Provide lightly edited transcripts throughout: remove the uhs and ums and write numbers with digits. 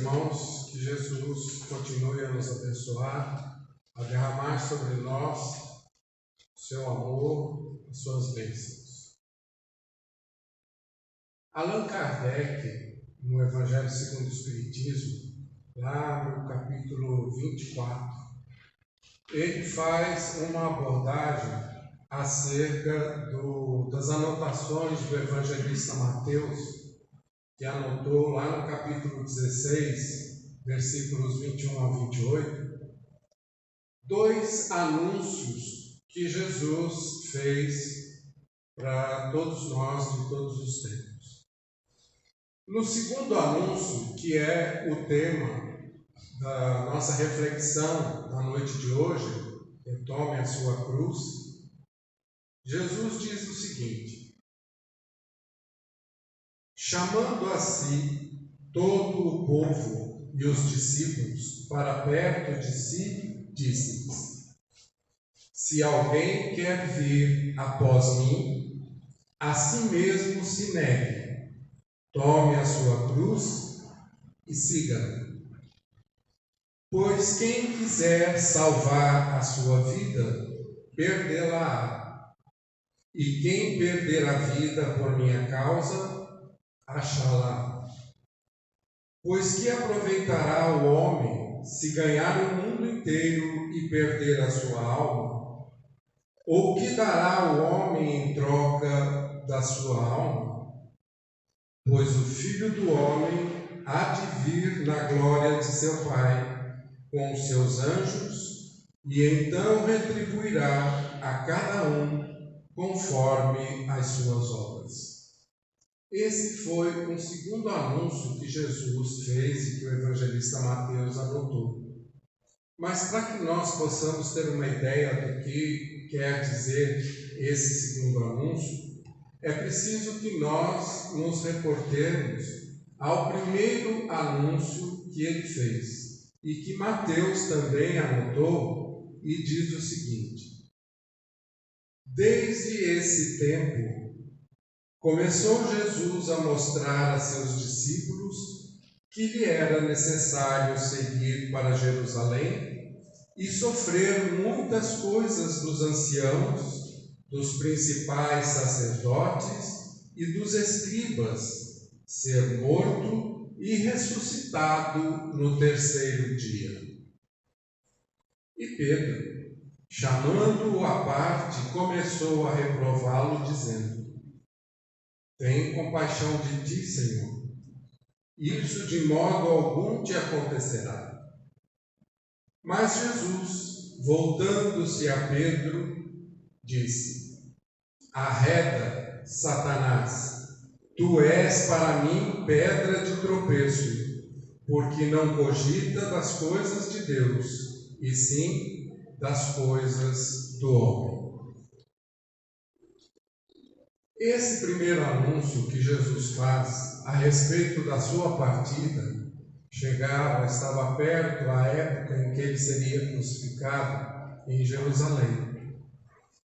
irmãos, que Jesus continue a nos abençoar, a derramar sobre nós seu amor e suas bênçãos. Allan Kardec, no Evangelho segundo o Espiritismo, lá no capítulo 24, ele faz uma abordagem acerca das anotações do evangelista Mateus, que anotou lá no capítulo 16, versículos 21 a 28, dois anúncios que Jesus fez para todos nós de todos os tempos. No segundo anúncio, que é o tema da nossa reflexão da noite de hoje, retome a sua cruz, Jesus diz o seguinte: chamando a si todo o povo e os discípulos para perto de si, disse-lhes: se alguém quer vir após mim, a si mesmo se negue, tome a sua cruz e siga-me. Pois quem quiser salvar a sua vida, perdê-la-á. E quem perder a vida por minha causa, achá-la. Pois que aproveitará o homem se ganhar o mundo inteiro e perder a sua alma? Ou que dará o homem em troca da sua alma? Pois o Filho do Homem há de vir na glória de seu Pai com os seus anjos, e então retribuirá a cada um conforme as suas obras. Esse foi um segundo anúncio que Jesus fez e que o evangelista Mateus anotou. Mas para que nós possamos ter uma ideia do que quer dizer esse segundo anúncio, é preciso que nós nos reportemos ao primeiro anúncio que ele fez, e que Mateus também anotou, e diz o seguinte: desde esse tempo, começou Jesus a mostrar a seus discípulos que lhe era necessário seguir para Jerusalém e sofrer muitas coisas dos anciãos, dos principais sacerdotes e dos escribas, ser morto e ressuscitado no terceiro dia. E Pedro, chamando-o à parte, começou a reprová-lo, dizendo: tem compaixão de ti, Senhor, isso de modo algum te acontecerá. Mas Jesus, voltando-se a Pedro, disse: arreda, Satanás, tu és para mim pedra de tropeço, porque não cogita das coisas de Deus, e sim das coisas do homem. Esse primeiro anúncio que Jesus faz a respeito da sua partida, estava perto a época em que ele seria crucificado em Jerusalém.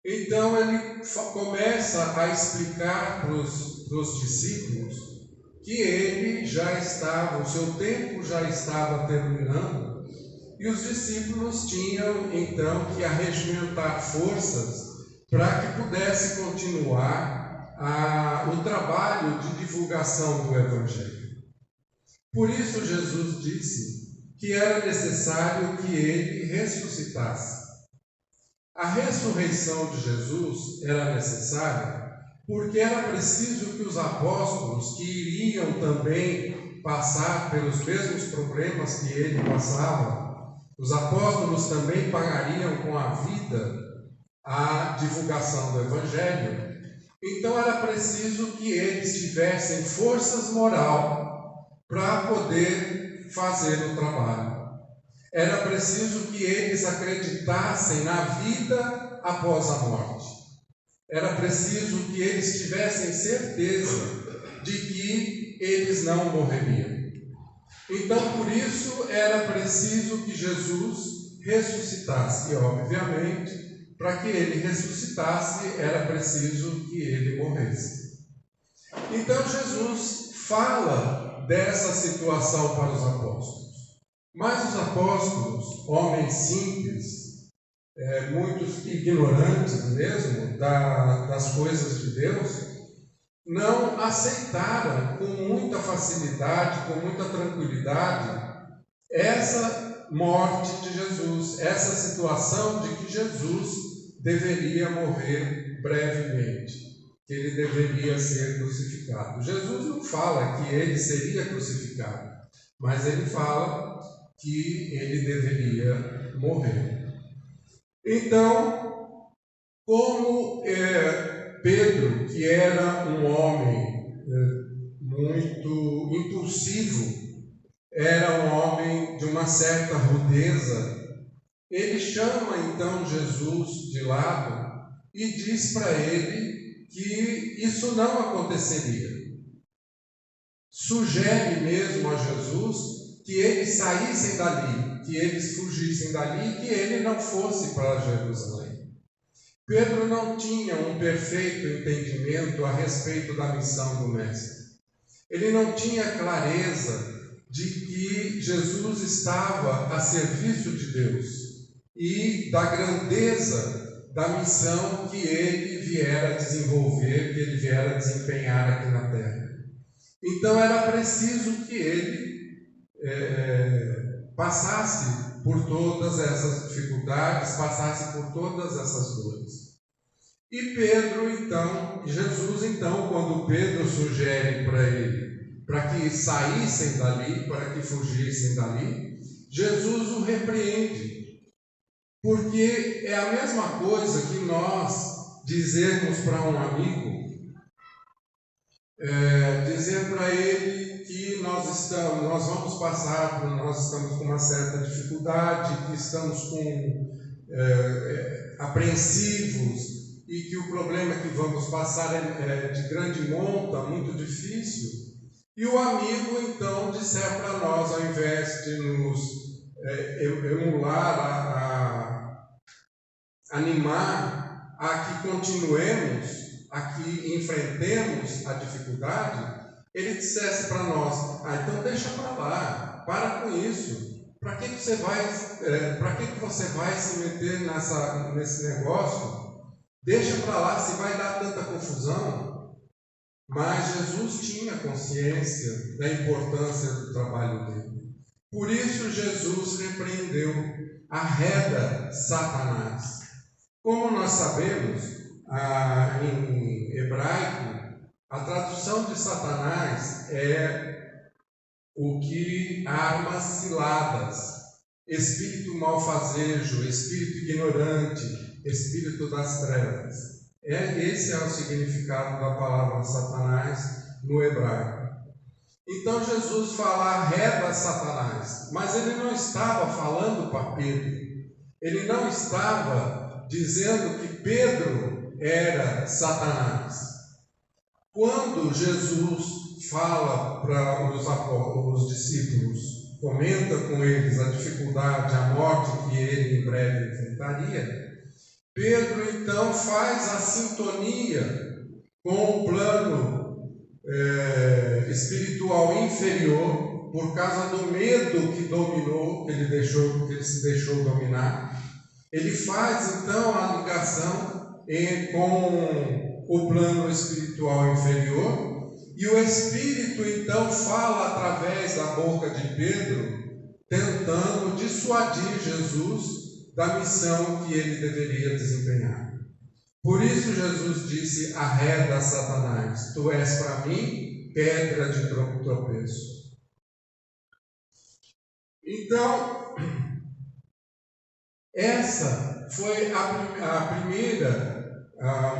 Então ele começa a explicar para os discípulos que ele já estava, o seu tempo já estava terminando, e os discípulos tinham então que arregimentar forças para que pudesse continuar o trabalho de divulgação do Evangelho. Por isso Jesus disse que era necessário que ele ressuscitasse. A ressurreição de Jesus era necessária porque era preciso que os apóstolos, que iriam também passar pelos mesmos problemas que ele passava, os apóstolos também pagariam com a vida a divulgação do Evangelho. Então era preciso que eles tivessem forças moral para poder fazer o trabalho. Era preciso que eles acreditassem na vida após a morte. Era preciso que eles tivessem certeza de que eles não morreriam. Então, por isso, era preciso que Jesus ressuscitasse. E, obviamente, para que ele ressuscitasse, era preciso que ele morresse. Então, Jesus fala dessa situação para os apóstolos. Mas os apóstolos, homens simples, muitos ignorantes mesmo das coisas de Deus, não aceitaram com muita facilidade, com muita tranquilidade, essa morte de Jesus, essa situação de que Jesus deveria morrer brevemente, que ele deveria ser crucificado. Jesus não fala que ele seria crucificado, mas ele fala que ele deveria morrer. Então, como Pedro, que era um homem muito impulsivo, era um homem de uma certa rudeza, ele chama então Jesus de lado e diz para ele que isso não aconteceria. Sugere mesmo a Jesus que eles saíssem dali, que eles fugissem dali e que ele não fosse para Jerusalém. Pedro não tinha um perfeito entendimento a respeito da missão do Mestre. Ele não tinha clareza de que Jesus estava a serviço de Deus e da grandeza da missão que ele viera desenvolver, que ele viera desempenhar aqui na terra. Então era preciso que ele passasse por todas essas dificuldades, passasse por todas essas dores. E Jesus então, quando Pedro sugere para ele, para que saíssem dali, para que fugissem dali, Jesus o repreende, porque é a mesma coisa que nós dizermos para um amigo, dizer para ele que nós estamos com uma certa dificuldade, que estamos apreensivos e que o problema que vamos passar é de grande monta, muito difícil. E o amigo então disser para nós, ao invés de nos emular, animar a que continuemos, a que enfrentemos a dificuldade, ele dissesse para nós: então deixa para lá, para com isso. Para que você vai se meter nesse negócio? Deixa para lá, se vai dar tanta confusão. Mas Jesus tinha consciência da importância do trabalho dele. Por isso Jesus repreendeu, arreda Satanás. Como nós sabemos, em hebraico, a tradução de Satanás é o que arma ciladas, espírito malfazejo, espírito ignorante, espírito das trevas. Esse é o significado da palavra Satanás no hebraico. Então Jesus fala arreda Satanás, mas ele não estava falando para Pedro, ele não estava dizendo que Pedro era Satanás. Quando Jesus fala para os discípulos, comenta com eles a dificuldade, a morte que ele em breve enfrentaria, Pedro então faz a sintonia com o plano espiritual inferior, por causa do medo que dominou, que ele se deixou dominar. Ele faz então a ligação com o plano espiritual inferior, e o Espírito então fala através da boca de Pedro, tentando dissuadir Jesus da missão que ele deveria desempenhar. Por isso Jesus disse: arreda Satanás, tu és para mim pedra de tropeço. Então, essa foi o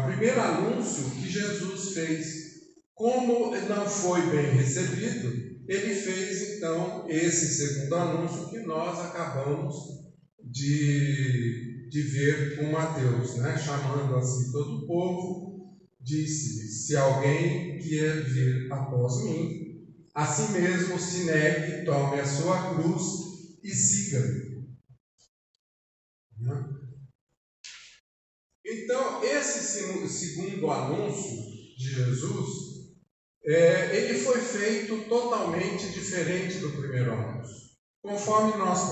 primeiro anúncio que Jesus fez. Como não foi bem recebido, ele fez então esse segundo anúncio que nós acabamos de ver com Mateus, chamando assim todo o povo, disse-lhe: se alguém quer vir após mim, a si mesmo se negue, tome a sua cruz e siga-me. Então, esse segundo anúncio de Jesus ele foi feito totalmente diferente do primeiro anúncio. Conforme nós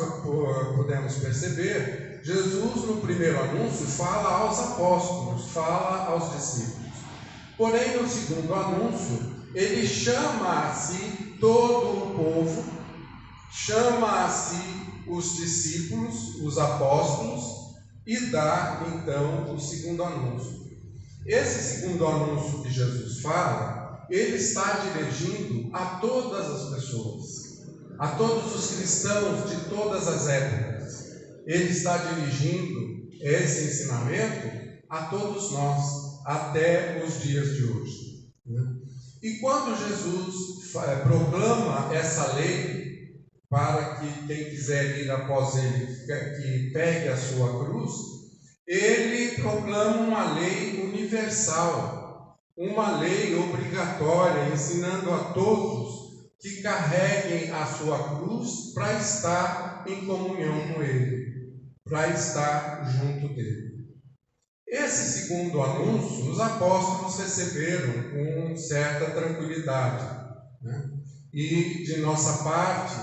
podemos perceber, Jesus no primeiro anúncio fala aos apóstolos, fala aos discípulos. Porém, no segundo anúncio, ele chama a si todo o povo, chama a si os discípulos, os apóstolos, e dá então o segundo anúncio. Esse segundo anúncio que Jesus fala, ele está dirigindo a todas as pessoas, a todos os cristãos de todas as épocas. Ele está dirigindo esse ensinamento a todos nós, até os dias de hoje. E quando Jesus proclama essa lei, para que quem quiser ir após ele, que pegue a sua cruz, ele proclama uma lei universal, uma lei obrigatória, ensinando a todos que carreguem a sua cruz para estar em comunhão com ele, para estar junto dele. Esse segundo anúncio, os apóstolos receberam com certa tranquilidade, E de nossa parte,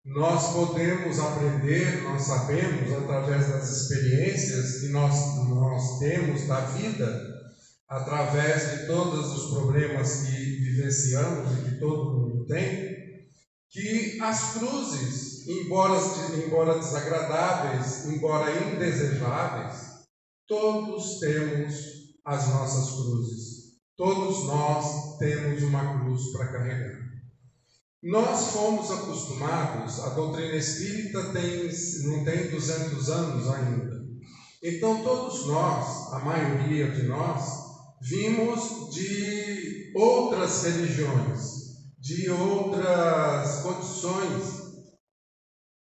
nós podemos aprender, nós sabemos, através das experiências que nós temos da vida, através de todos os problemas que vivenciamos e que todo mundo tem, que as cruzes, embora desagradáveis, embora indesejáveis, todos temos as nossas cruzes. Todos nós temos uma cruz para carregar. Nós fomos acostumados, a doutrina espírita não tem 200 anos ainda. Então todos nós, a maioria de nós, vimos de outras religiões, de outras condições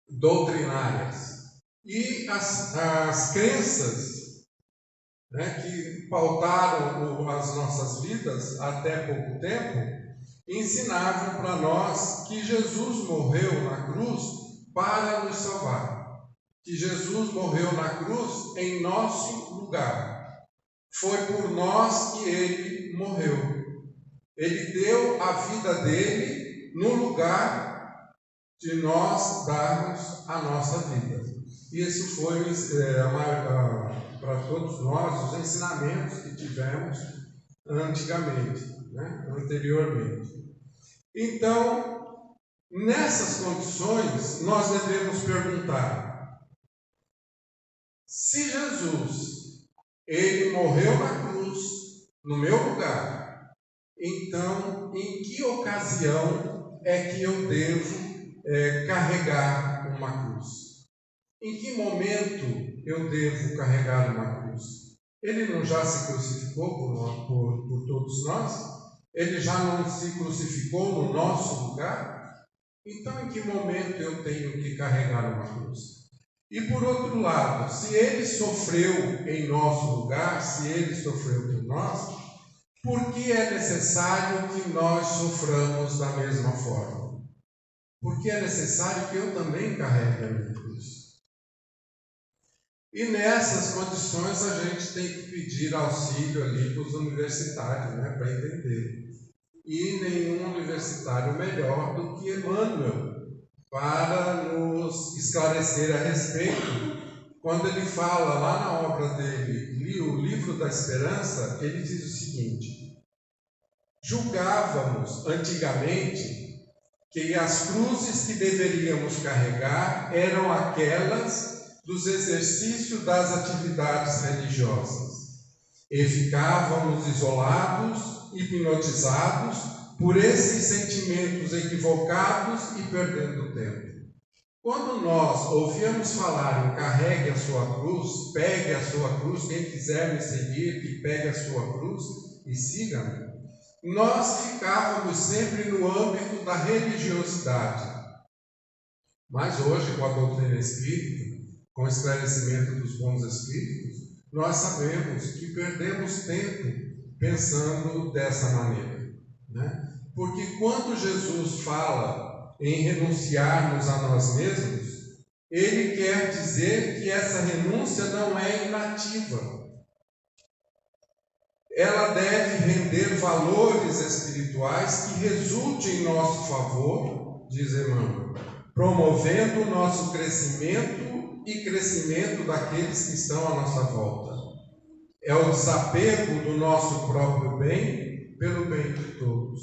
doutrinárias. E as crenças que pautaram as nossas vidas até pouco tempo, ensinavam para nós que Jesus morreu na cruz para nos salvar, que Jesus morreu na cruz em nosso lugar. Foi por nós que ele morreu. Ele deu a vida dele no lugar de nós darmos a nossa vida. E esse foi para todos nós os ensinamentos que tivemos antigamente. Anteriormente. Então, nessas condições, nós devemos perguntar: se Jesus, ele morreu na cruz, no meu lugar, então, em que ocasião é que eu devo carregar uma cruz? Em que momento eu devo carregar uma cruz? Ele não já se crucificou por todos nós? Ele já não se crucificou no nosso lugar? Então, em que momento eu tenho que carregar uma cruz? E por outro lado, se ele sofreu em nosso lugar, se ele sofreu por nós, por que é necessário que nós soframos da mesma forma? Porque é necessário que eu também carregue a minha cruz. E nessas condições a gente tem que pedir auxílio ali para os universitários, para entender. E nenhum universitário melhor do que Emmanuel para nos esclarecer a respeito. Quando ele fala lá na obra dele, o Livro da Esperança, ele diz o seguinte: julgávamos antigamente que as cruzes que deveríamos carregar eram aquelas dos exercícios das atividades religiosas, e ficávamos isolados, hipnotizados por esses sentimentos equivocados e perdendo tempo. Quando nós ouvíamos falar em carregue a sua cruz, pegue a sua cruz, quem quiser me seguir, que pegue a sua cruz e siga-me, nós ficávamos sempre no âmbito da religiosidade. Mas hoje, com a doutrina espírita, com o esclarecimento dos bons espíritos, nós sabemos que perdemos tempo pensando dessa maneira. Porque quando Jesus fala em renunciarmos a nós mesmos, ele quer dizer que essa renúncia não é inativa. ela deve render valores espirituais que resultem em nosso favor, diz Emmanuel, promovendo o nosso crescimento e crescimento daqueles que estão à nossa volta. É o desapego do nosso próprio bem pelo bem de todos.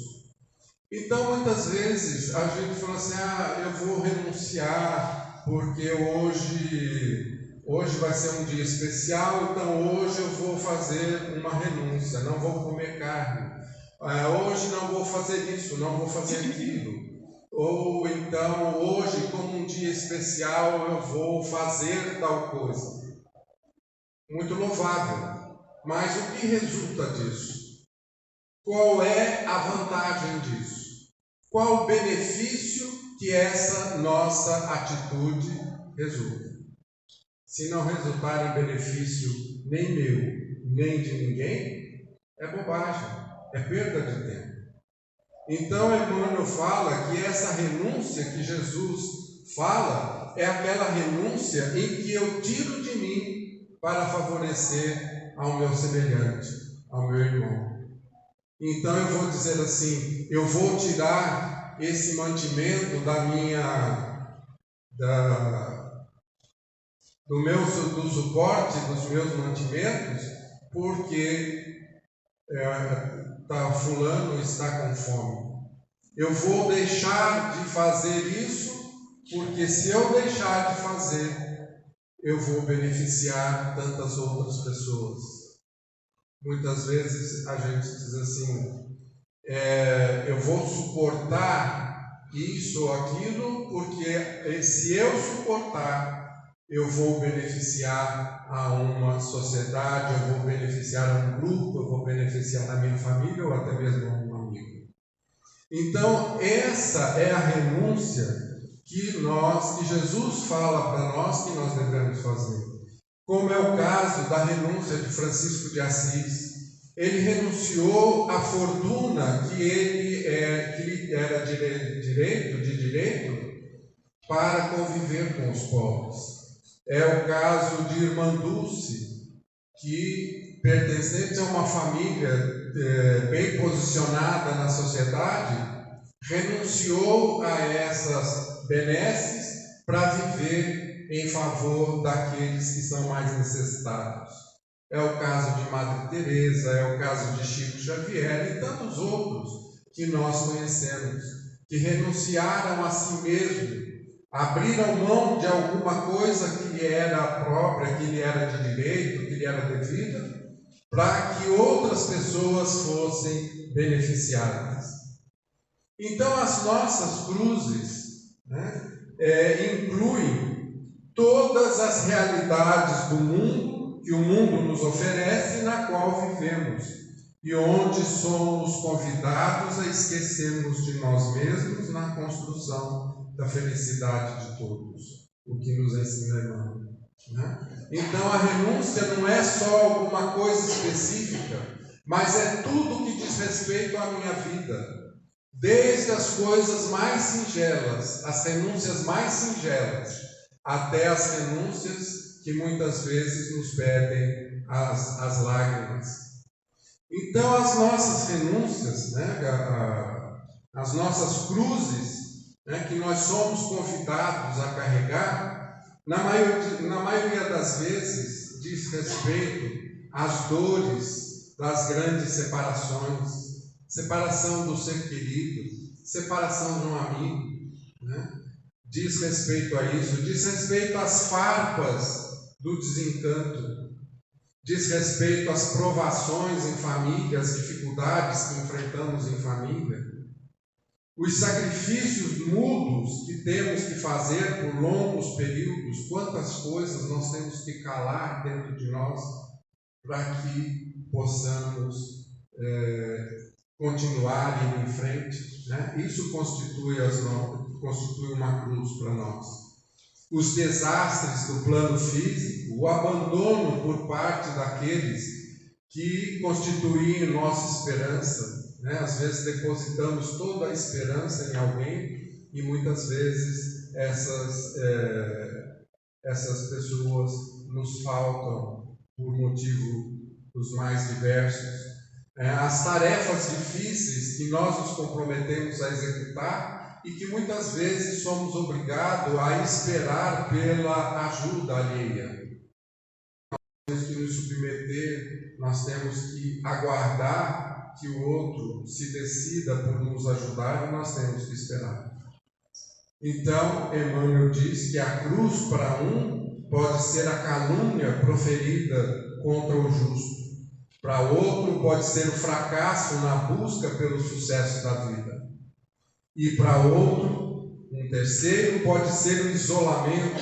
Então, muitas vezes, a gente fala assim, eu vou renunciar porque hoje vai ser um dia especial, então hoje eu vou fazer uma renúncia, não vou comer carne. Hoje não vou fazer isso, não vou fazer aquilo. Ou então, hoje, como um dia especial, eu vou fazer tal coisa. Muito louvável. Mas o que resulta disso? Qual é a vantagem disso? Qual o benefício que essa nossa atitude resulta? Se não resultar em benefício nem meu, nem de ninguém, é bobagem, é perda de tempo. Então, Emmanuel fala que essa renúncia que Jesus fala é aquela renúncia em que eu tiro de mim para favorecer ao meu semelhante, ao meu irmão. Então eu vou dizer assim, eu vou tirar esse mantimento do suporte dos meus mantimentos, porque fulano está com fome. Eu vou deixar de fazer isso, porque se eu deixar de fazer, eu vou beneficiar tantas outras pessoas. Muitas vezes a gente diz assim, eu vou suportar isso ou aquilo, porque se eu suportar, eu vou beneficiar a uma sociedade, eu vou beneficiar a um grupo, eu vou beneficiar a minha família ou até mesmo a um amigo. Então, essa é a renúncia que Jesus fala para nós que nós devemos fazer. Como é o caso da renúncia de Francisco de Assis. Ele renunciou à fortuna que lhe era direito para conviver com os pobres. É o caso de Irmã Dulce, que, pertencente a uma família bem posicionada na sociedade, renunciou a essas benesses para viver em favor daqueles que são mais necessitados. É o caso de Madre Teresa, é o caso de Chico Xavier e tantos outros que nós conhecemos, que renunciaram a si mesmo, abriram mão de alguma coisa que lhe era própria, que lhe era de direito, que lhe era devida, para que outras pessoas fossem beneficiadas. Então, as nossas cruzes incluem todas as realidades do mundo que o mundo nos oferece e na qual vivemos, e onde somos convidados a esquecermos de nós mesmos na construção da felicidade de todos, o que nos ensina Emmanuel. Então, a renúncia não é só alguma coisa específica, mas é tudo que diz respeito à minha vida. Desde as coisas mais singelas, as renúncias mais singelas, até as renúncias que muitas vezes nos pedem as lágrimas. Então, as nossas renúncias, as nossas cruzes, que nós somos convidados a carregar, na maioria das vezes, diz respeito às dores das grandes separações. Separação do ser querido, separação de um amigo, diz respeito a isso, diz respeito às farpas do desencanto, diz respeito às provações em família, às dificuldades que enfrentamos em família, os sacrifícios mudos que temos que fazer por longos períodos, quantas coisas nós temos que calar dentro de nós para que possamos continuar indo em frente, Isso constitui uma cruz para nós. Os desastres do plano físico, o abandono por parte daqueles que constituem nossa esperança, Às vezes depositamos toda a esperança em alguém e muitas vezes essas pessoas nos faltam por motivo dos mais diversos. as tarefas difíceis que nós nos comprometemos a executar e que muitas vezes somos obrigados a esperar pela ajuda alheia. Nós temos que nos submeter, nós temos que aguardar que o outro se decida por nos ajudar e nós temos que esperar. Então, Emmanuel diz que a cruz para um pode ser a calúnia proferida contra o justo. Para outro pode ser o fracasso na busca pelo sucesso da vida. E para outro, um terceiro, pode ser o isolamento,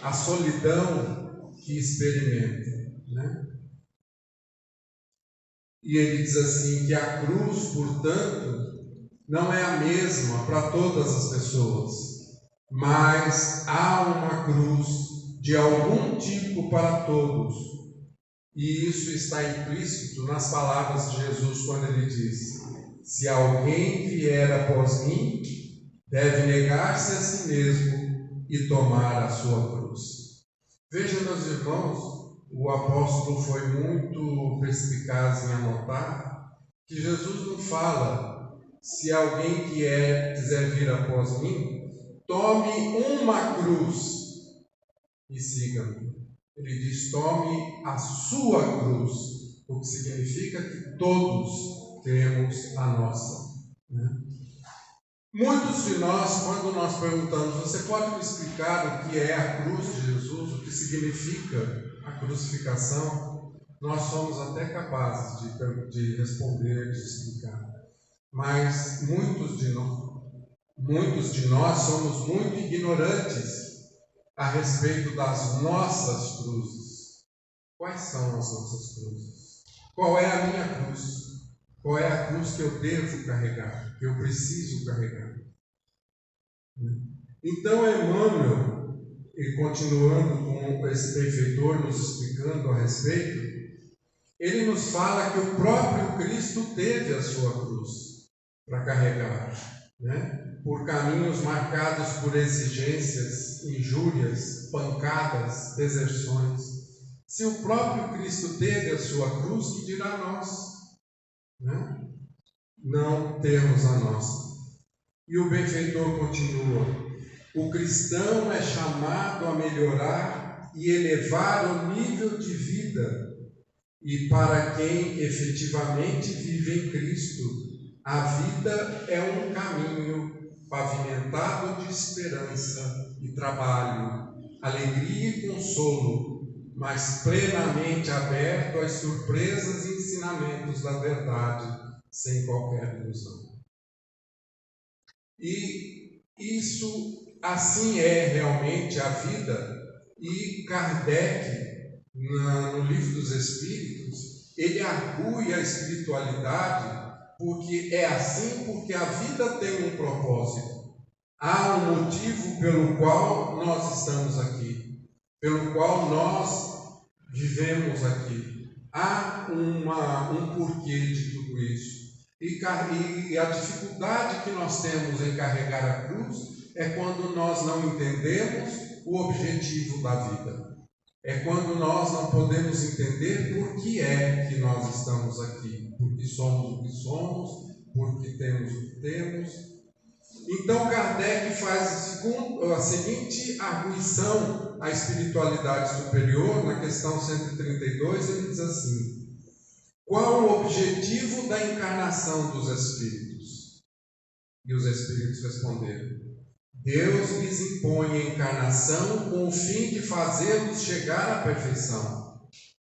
a solidão que experimenta, né? E ele diz assim que a cruz, portanto, não é a mesma para todas as pessoas, mas há uma cruz de algum tipo para todos. E isso está implícito nas palavras de Jesus quando ele diz: se alguém vier após mim, deve negar-se a si mesmo e tomar a sua cruz. Veja, meus irmãos, o apóstolo foi muito perspicaz em anotar que Jesus não fala: se alguém quiser vir após mim, tome uma cruz e siga-me. Ele diz: tome a sua cruz, o que significa que todos temos a nossa, né? Muitos de nós, quando nós perguntamos: você pode me explicar o que é a cruz de Jesus, o que significa a crucificação? Nós somos até capazes de responder, de explicar. Mas muitos de nós somos muito ignorantes a respeito das nossas cruzes. Quais são as nossas cruzes? Qual é a minha cruz? Qual é a cruz que eu devo carregar, que eu preciso carregar? Então, Emmanuel, e continuando com esse benfeitor nos explicando a respeito, ele nos fala que o próprio Cristo teve a sua cruz para carregar, né? Por caminhos marcados por exigências, injúrias, pancadas, deserções. Se o próprio Cristo teve a sua cruz, que dirá nós, né? Não temos a nossa. E o benfeitor continua: o cristão é chamado a melhorar e elevar o nível de vida, e para quem efetivamente vive em Cristo, a vida é um caminho pavimentado de esperança e trabalho, alegria e consolo, mas plenamente aberto às surpresas e ensinamentos da verdade, sem qualquer ilusão. E isso, assim é realmente a vida. E Kardec, no Livro dos Espíritos, ele argui a espiritualidade porque é assim, porque a vida tem um propósito. Há um motivo pelo qual nós estamos aqui, pelo qual nós vivemos aqui. Há um porquê de tudo isso. E a dificuldade que nós temos em carregar a cruz é quando nós não entendemos o objetivo da vida. É quando nós não podemos entender por que é que nós estamos aqui, porque somos o que somos, porque temos o que temos. Então Kardec faz a seguinte arguição à espiritualidade superior, na questão 132, ele diz assim: qual o objetivo da encarnação dos espíritos? E os espíritos responderam: Deus lhes impõe a encarnação com o fim de fazê-los chegar à perfeição.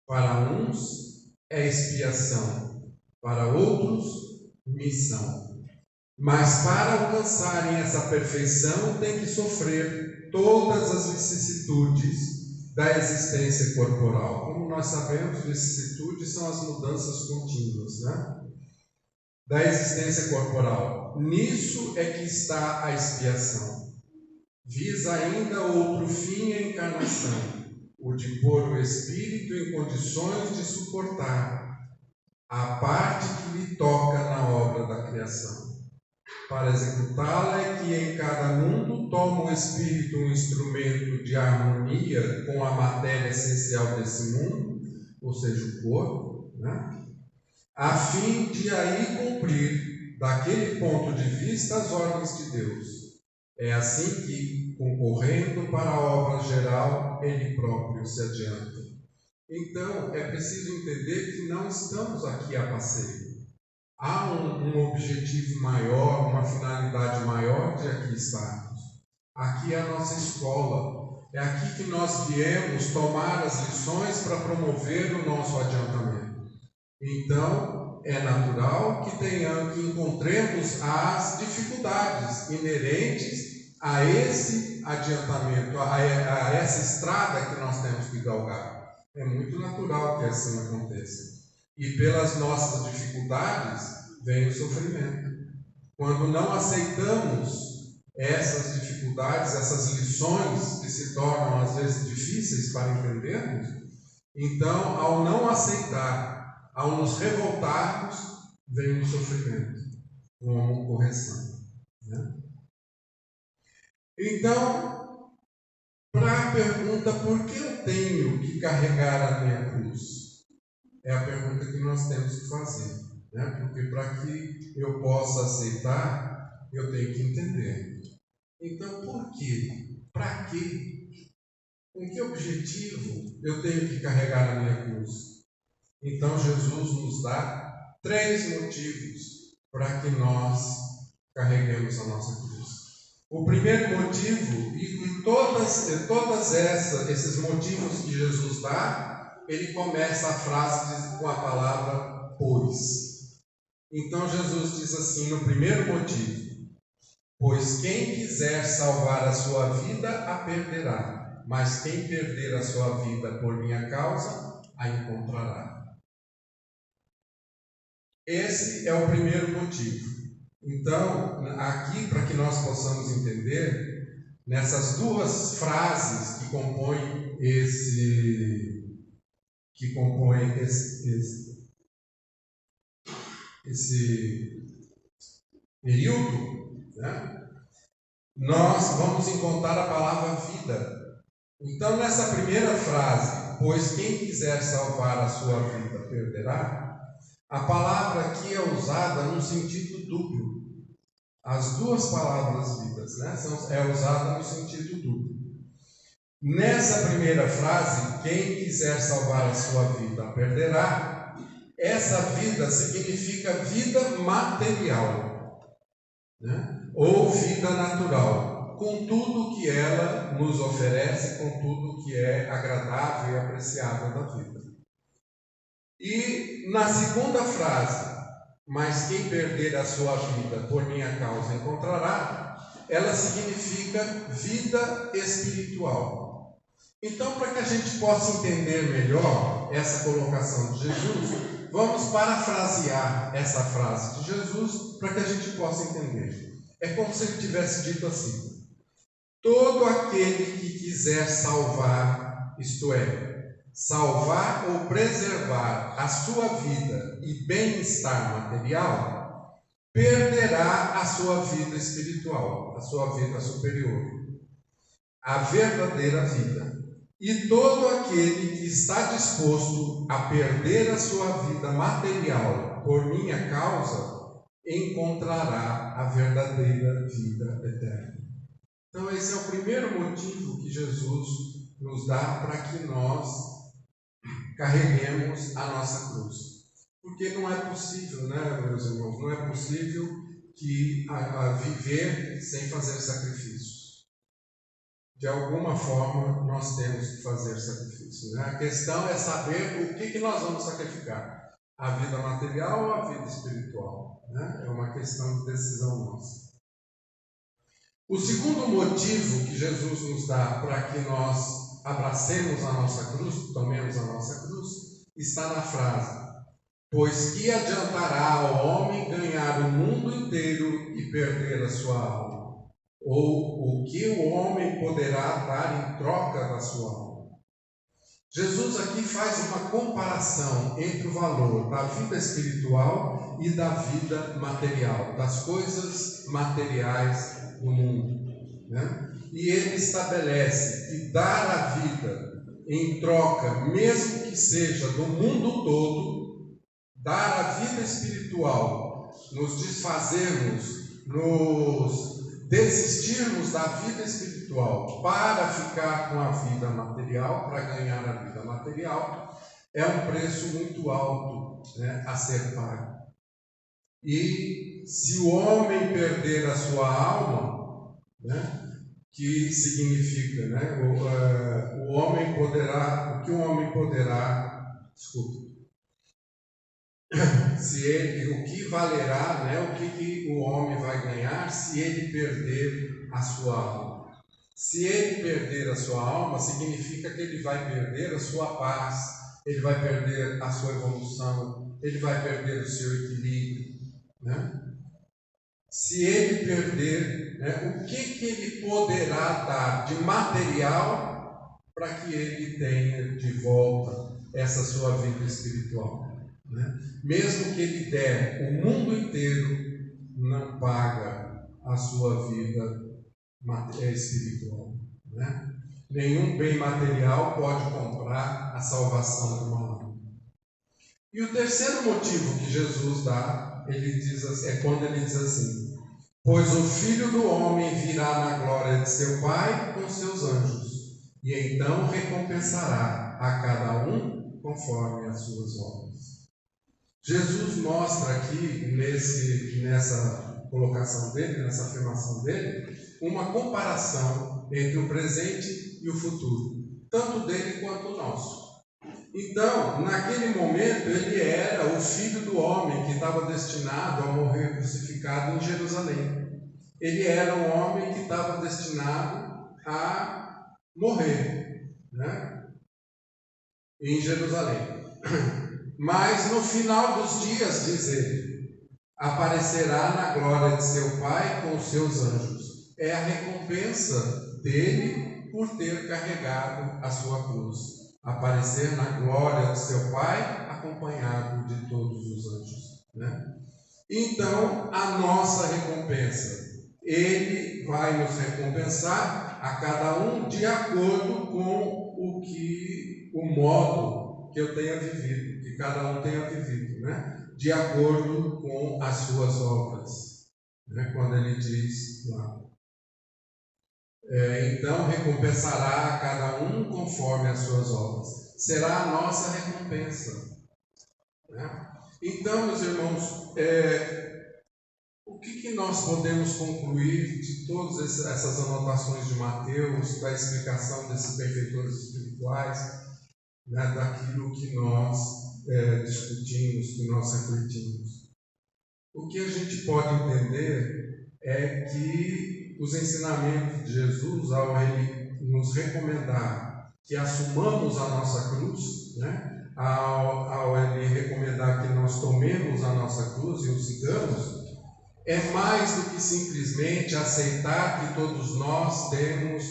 Para uns é expiação, para outros missão. Mas para alcançarem essa perfeição tem que sofrer todas as vicissitudes da existência corporal. Como nós sabemos, vicissitudes são as mudanças contínuas, né? Da existência corporal. Nisso é que está a expiação. Visa ainda outro fim a encarnação, o de pôr o espírito em condições de suportar a parte que lhe toca na obra da criação. Para executá-la é que em cada mundo toma o espírito um instrumento de harmonia com a matéria essencial desse mundo, ou seja, o corpo, né? a fim de aí cumprir, daquele ponto de vista, as ordens de Deus. É assim que, concorrendo para a obra geral, ele próprio se adianta. Então, é preciso entender que não estamos aqui a passeio. Há um objetivo maior, uma finalidade maior de aqui estarmos. Aqui é a nossa escola. É aqui que nós viemos tomar as lições para promover o nosso adiantamento. Então, é natural que encontremos as dificuldades inerentes a esse adiantamento, a essa estrada que nós temos que galgar. É muito natural que assim aconteça. E pelas nossas dificuldades vem o sofrimento. Quando não aceitamos essas dificuldades, essas lições que se tornam às vezes difíceis para entendermos, então, ao não aceitar, ao nos revoltarmos, vem o sofrimento, como correção. Né? Então, para a pergunta, por que eu tenho que carregar a minha cruz? É a pergunta que nós temos que fazer, né? Porque para que eu possa aceitar, eu tenho que entender. Então, por quê? Para quê? Com que objetivo eu tenho que carregar a minha cruz? Então, Jesus nos dá 3 motivos para que nós carreguemos a nossa cruz. O primeiro motivo, e todos esses motivos que Jesus dá, ele começa a frase com a palavra pois. Então Jesus diz assim no primeiro motivo: pois quem quiser salvar a sua vida a perderá, mas quem perder a sua vida por minha causa a encontrará. Esse é o primeiro motivo. Então, aqui, para que nós possamos entender, nessas 2 frases que compõem esse período, né? Nós vamos encontrar a palavra vida. Então, nessa primeira frase, pois quem quiser salvar a sua vida perderá, a palavra aqui é usada num sentido duplo. As 2 palavras vidas, né, é usada no sentido duplo. Nessa primeira frase, quem quiser salvar a sua vida perderá, essa vida significa vida material, né? Ou vida natural, com tudo que ela nos oferece, com tudo que é agradável e apreciável da vida. E na segunda frase, mas quem perder a sua vida por minha causa encontrará, ela significa vida espiritual. Então, para que a gente possa entender melhor essa colocação de Jesus, vamos parafrasear essa frase de Jesus para que a gente possa entender. É como se ele tivesse dito assim: todo aquele que quiser salvar, isto é, salvar ou preservar a sua vida e bem-estar material, perderá a sua vida espiritual, a sua vida superior, a verdadeira vida. E todo aquele que está disposto a perder a sua vida material por minha causa, encontrará a verdadeira vida eterna. Então esse é o primeiro motivo que Jesus nos dá para que nós carreguemos a nossa cruz. Porque não é possível, né, meus irmãos, não é possível viver sem fazer sacrifícios. De alguma forma, nós temos que fazer sacrifício. Né? A questão é saber o que nós vamos sacrificar. A vida material ou a vida espiritual? Né? É uma questão de decisão nossa. O segundo motivo que Jesus nos dá para que nós abracemos a nossa cruz, tomemos a nossa cruz, está na frase: pois que adiantará ao homem ganhar o mundo inteiro e perder a sua alma? Ou o que o homem poderá dar em troca da sua alma? Jesus aqui faz uma comparação entre o valor da vida espiritual e da vida material, das coisas materiais do mundo, né? E ele estabelece que dar a vida em troca, mesmo que seja do mundo todo, dar a vida espiritual, nos desfazermos, nos desistirmos da vida espiritual para ficar com a vida material, para ganhar a vida material, é um preço muito alto, né, a ser pago. E se o homem perder a sua alma, né, que significa, né, o homem poderá, o que o homem poderá, se ele, o que valerá, né, o que o homem vai ganhar se ele perder a sua alma. Se ele perder a sua alma, significa que ele vai perder a sua paz, ele vai perder a sua evolução, ele vai perder o seu equilíbrio, né? Se ele perder, né, o que ele poderá dar de material para que ele tenha de volta essa sua vida espiritual, né? Mesmo que ele der o mundo inteiro, não paga a sua vida espiritual, né? Nenhum bem material pode comprar a salvação de uma alma. E o terceiro motivo que Jesus dá, ele diz assim, é quando ele diz assim: pois o Filho do Homem virá na glória de seu Pai com seus anjos, e então recompensará a cada um conforme as suas obras. Jesus mostra aqui, nessa colocação dele, nessa afirmação dele, uma comparação entre o presente e o futuro, tanto dele quanto o nosso. Então, naquele momento, ele era o Filho do Homem que estava destinado a morrer crucificado em Jerusalém. Ele era um homem que estava destinado a morrer, né, em Jerusalém. Mas no final dos dias, diz ele, aparecerá na glória de seu Pai com os seus anjos. É a recompensa dele por ter carregado a sua cruz. Aparecer na glória de seu Pai, acompanhado de todos os anjos, né? Então, a nossa recompensa, ele vai nos recompensar a cada um de acordo com o modo que eu tenha vivido, que cada um tenha vivido, né? De acordo com as suas obras, né? Quando ele diz lá, então recompensará a cada um conforme as suas obras. Será a nossa recompensa, né? Então, meus irmãos, o que nós podemos concluir de todas essas anotações de Mateus, da explicação desses benfeitores espirituais, né, daquilo que nós discutimos, que nós refletimos? O que a gente pode entender é que os ensinamentos de Jesus, ao ele nos recomendar que assumamos a nossa cruz, né, ao ele recomendar que nós tomemos a nossa cruz e o sigamos, é mais do que simplesmente aceitar que todos nós temos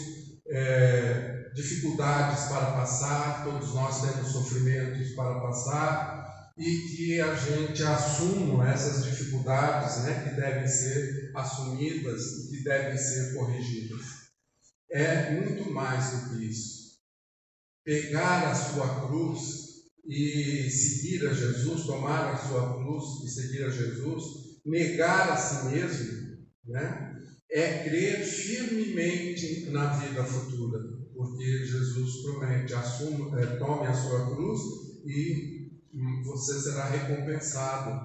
dificuldades para passar, todos nós temos sofrimentos para passar, e que a gente assuma essas dificuldades, né, que devem ser assumidas e que devem ser corrigidas. É muito mais do que isso. Pegar a sua cruz e seguir a Jesus, tomar a sua cruz e seguir a Jesus, negar a si mesmo, né, é crer firmemente na vida futura, porque Jesus promete: tome a sua cruz e você será recompensado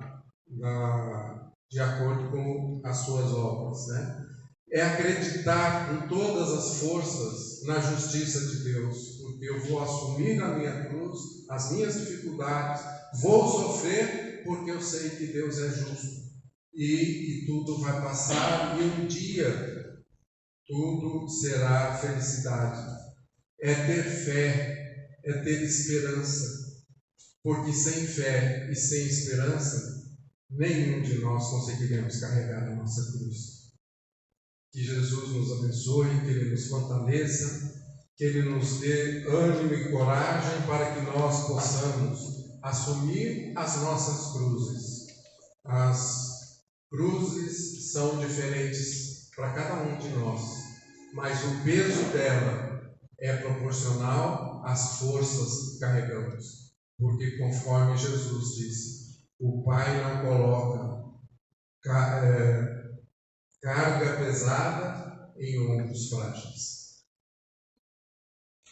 de acordo com as suas obras, né? É acreditar com todas as forças na justiça de Deus, porque eu vou assumir a minha cruz, as minhas dificuldades, vou sofrer porque eu sei que Deus é justo e tudo vai passar e um dia tudo será felicidade. É ter fé, é ter esperança, porque sem fé e sem esperança, nenhum de nós conseguiremos carregar a nossa cruz. Que Jesus nos abençoe, que Ele nos fortaleça, que Ele nos dê ânimo e coragem para que nós possamos assumir as nossas cruzes. As cruzes são diferentes para cada um de nós, mas o peso dela é proporcional às forças que carregamos. Porque conforme Jesus disse, O Pai não coloca carga pesada em ombros frágeis.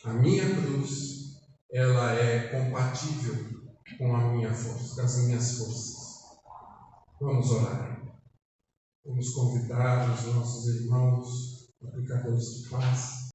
A minha cruz, ela é compatível com a minha força, com as minhas forças. Vamos orar. Vamos convidar os nossos irmãos, aplicadores de paz,